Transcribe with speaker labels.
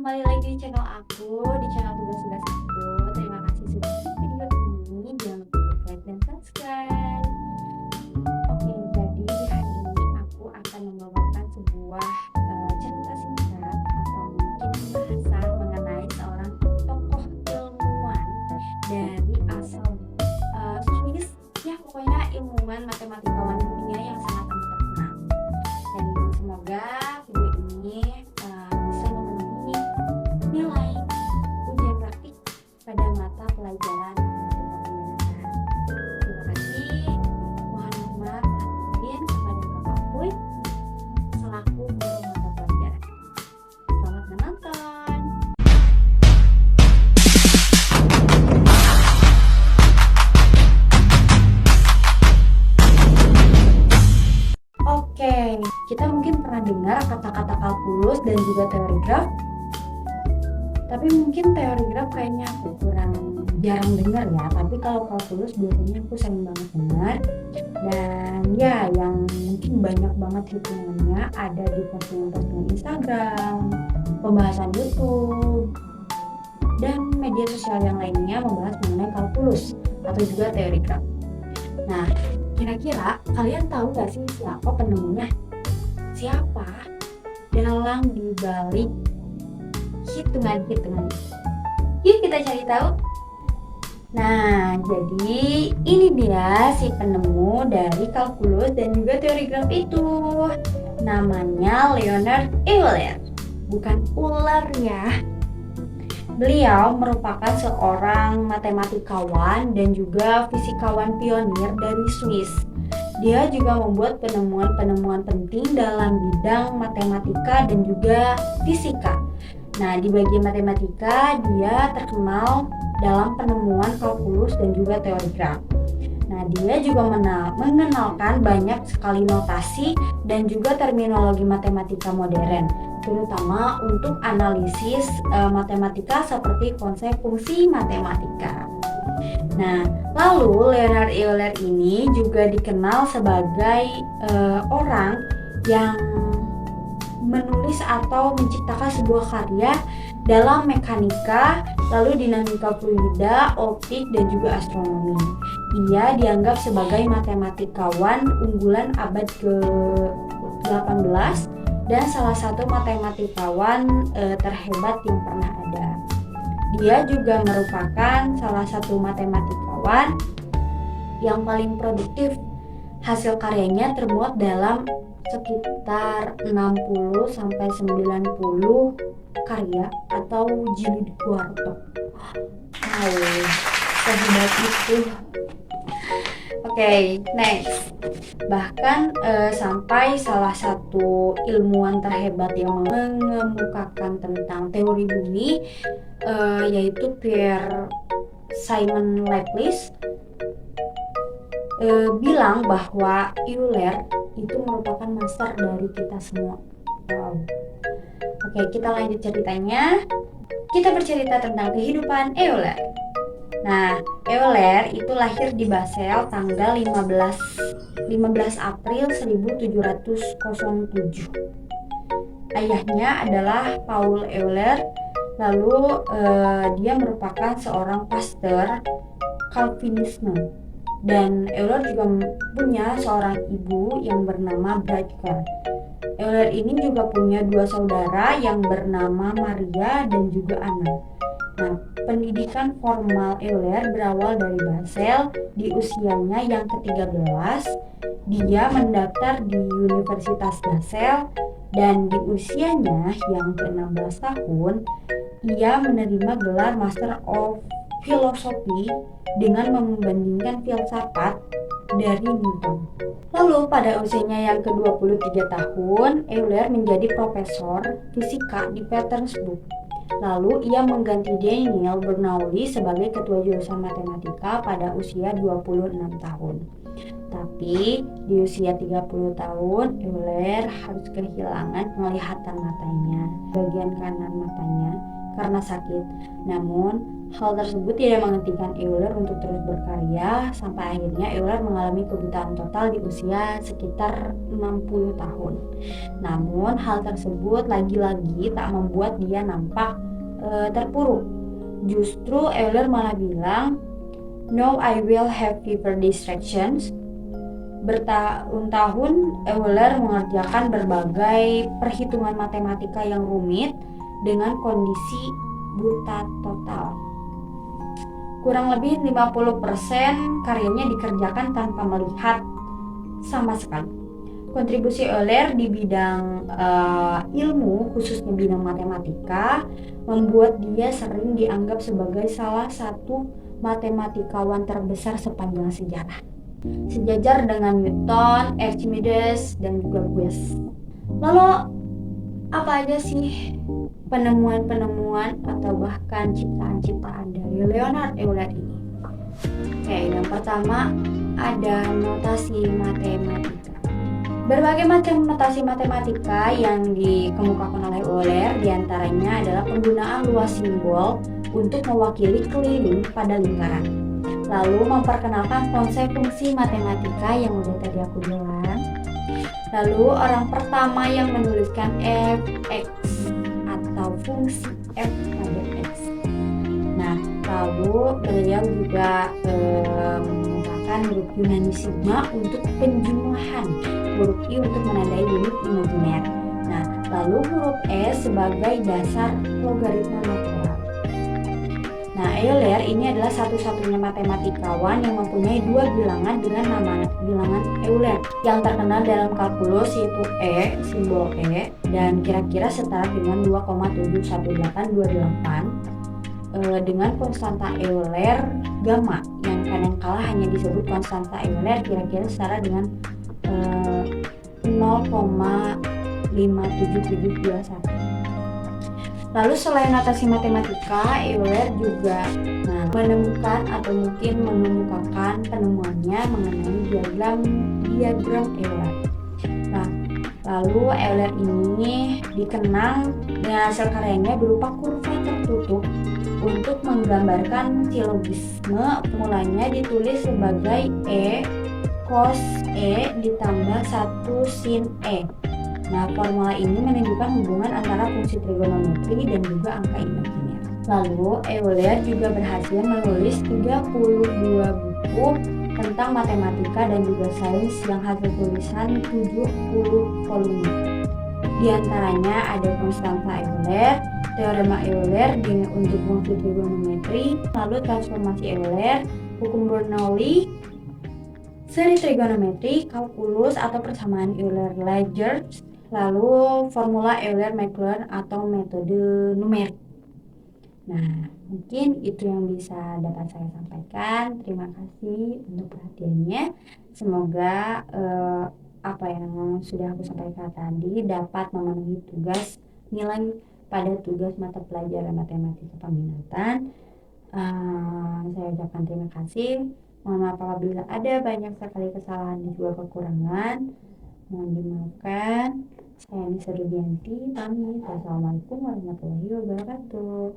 Speaker 1: kembali lagi di channel aku, di channel tugas-tugas aku. Terima kasih sudah klik video ini, jangan lupa like dan subscribe. Oke, jadi di hari ini aku akan membawakan sebuah cerita singkat atau mungkin bahasan mengenai seorang tokoh ilmuwan dari asal Swiss, ya pokoknya ilmuwan matematikawan dunia yang sangat amat terkenal. Dan semoga video ini bisa memenuhi nilai ujian praktik pada mata pelajaran matematika pembinaan. Terima kasih. Mohon maaf izin kepada Bapak Puy selaku guru mata pelajaran. Selamat menonton. Oke, kita mungkin pernah dengar kata-kata kalkulus dan juga teori graf. Tapi mungkin teori graf kayaknya aku kurang jarang dengar ya. Tapi kalau kalkulus biasanya aku sering banget dengar. Dan ya yang mungkin banyak banget hitungannya ada di postingan-postingan Instagram, pembahasan YouTube, dan media sosial yang lainnya membahas mengenai kalkulus atau juga teori graf. Nah, kira-kira kalian tahu gak sih siapa penemunya? Siapa dalang dibalik hitungan-hitungan? Yuk kita cari tahu. Nah, jadi ini dia si penemu dari kalkulus dan juga teori graf itu. Namanya Leonhard Euler. Bukan ular ya. Beliau merupakan seorang matematikawan dan juga fisikawan pionir dari Swiss. Dia juga membuat penemuan-penemuan penting dalam bidang matematika dan juga fisika. Nah, di bagian matematika dia terkenal dalam penemuan kalkulus dan juga teori graf. Nah, dia juga mengenalkan banyak sekali notasi dan juga terminologi matematika modern, terutama untuk analisis matematika seperti konsep fungsi matematika. Nah, lalu Leonhard Euler ini juga dikenal sebagai orang yang menulis atau menciptakan sebuah karya dalam mekanika, lalu dinamika fluida, optik, dan juga astronomi. Ia dianggap sebagai matematikawan unggulan abad ke-18 dan salah satu matematikawan terhebat yang pernah ada. Dia juga merupakan salah satu matematikawan yang paling produktif. Hasil karyanya termuat dalam sekitar 60 sampai 90 karya atau jilid kuarto. Wow, sehebat itu. Oke, next. Bahkan sampai salah satu ilmuwan terhebat yang mengemukakan tentang teori bumi yaitu Pierre Simon Laplace bilang bahwa Euler itu merupakan master dari kita semua. Wow. Oke, kita lanjut ceritanya. Kita bercerita tentang kehidupan Euler. Nah, Euler itu lahir di Basel tanggal 15 April 1707. Ayahnya adalah Paul Euler. Lalu dia merupakan seorang pastor Calvinisme. Dan Euler juga punya seorang ibu yang bernama Bridger. Euler ini juga punya dua saudara yang bernama Maria dan juga Anna. Nah, pendidikan formal Euler berawal dari Basel. Di usianya yang ke-13, dia mendaftar di Universitas Basel, dan di usianya yang ke-16 tahun, ia menerima gelar Master of Philosophy dengan membandingkan filsafat dari Newton. Lalu pada usianya yang ke-23 tahun, Euler menjadi profesor fisika di Petersburg. Lalu ia mengganti Daniel Bernoulli sebagai ketua jurusan matematika pada usia 26 tahun. Tapi di usia 30 tahun, Euler harus kehilangan penglihatan matanya, bagian kanan matanya, karena sakit. Namun, hal tersebut tidak menghentikan Euler untuk terus berkarya sampai akhirnya Euler mengalami kebutaan total di usia sekitar 60 tahun. Namun, hal tersebut lagi-lagi tak membuat dia nampak terpuruk. Justru Euler malah bilang, "No, I will have fewer distractions." Bertahun-tahun Euler mengerjakan berbagai perhitungan matematika yang rumit dengan kondisi buta total. Kurang lebih 50% karyanya dikerjakan tanpa melihat sama sekali. Kontribusi Euler di bidang ilmu, khususnya bidang matematika, membuat dia sering dianggap sebagai salah satu matematikawan terbesar sepanjang sejarah, sejajar dengan Newton, Archimedes, dan juga Guess. Lalu, apa aja sih penemuan-penemuan atau bahkan ciptaan-ciptaan dari Leonhard Euler ini? Oke, yang pertama ada notasi matematika. Berbagai macam notasi matematika yang dikemukakan oleh Euler diantaranya adalah penggunaan luas simbol untuk mewakili keliling pada lingkaran. Lalu memperkenalkan konsep fungsi matematika yang udah tadi aku bilang. Lalu orang pertama yang menuliskan fx atau fungsi f pada x. Nah, lalu beliau juga menggunakan huruf Yunani sigma untuk penjumlahan, huruf I untuk menandai unit imajiner. Nah, lalu huruf E sebagai dasar logaritma natural. Nah, Euler ini adalah satu-satunya matematikawan yang mempunyai dua bilangan dengan nama bilangan Euler yang terkenal dalam kalkulus, yaitu E, simbol E, dan kira-kira setara dengan 2,71828 dengan konstanta Euler gamma yang kadangkala hanya disebut konstanta Euler, kira-kira setara dengan 0,57721. Lalu selain notasi matematika, Euler juga menemukan atau mungkin mengemukakan penemuannya mengenai diagram Euler. Nah, lalu Euler ini dikenal dengan hasil karyanya berupa kurva tertutup untuk menggambarkan silogisme. Mulanya ditulis sebagai E cos E ditambah 1 sin E. Nah, formula ini menunjukkan hubungan antara fungsi trigonometri dan juga angka imajiner. Lalu, Euler juga berhasil menulis 32 buku tentang matematika dan juga sains yang hasil tulisan 70 volume. Di antaranya ada konstanta Euler, teorema Euler untuk fungsi trigonometri, lalu transformasi Euler, hukum Bernoulli, seri trigonometri, kalkulus atau persamaan Euler-Legendre, lalu formula Euler-Maclaurin atau metode numerik. Nah, mungkin itu yang bisa dapat saya sampaikan. Terima kasih untuk perhatiannya. Semoga apa yang sudah aku sampaikan tadi dapat memenuhi tugas nilai pada tugas mata pelajaran matematika peminatan. Saya ucapkan terima kasih. Mohon maaf apabila ada banyak sekali kesalahan dan juga kekurangan. Mohon dimaafkan. Saya Nisa Rudianti, pamit. Wassalamualaikum warahmatullahi wabarakatuh.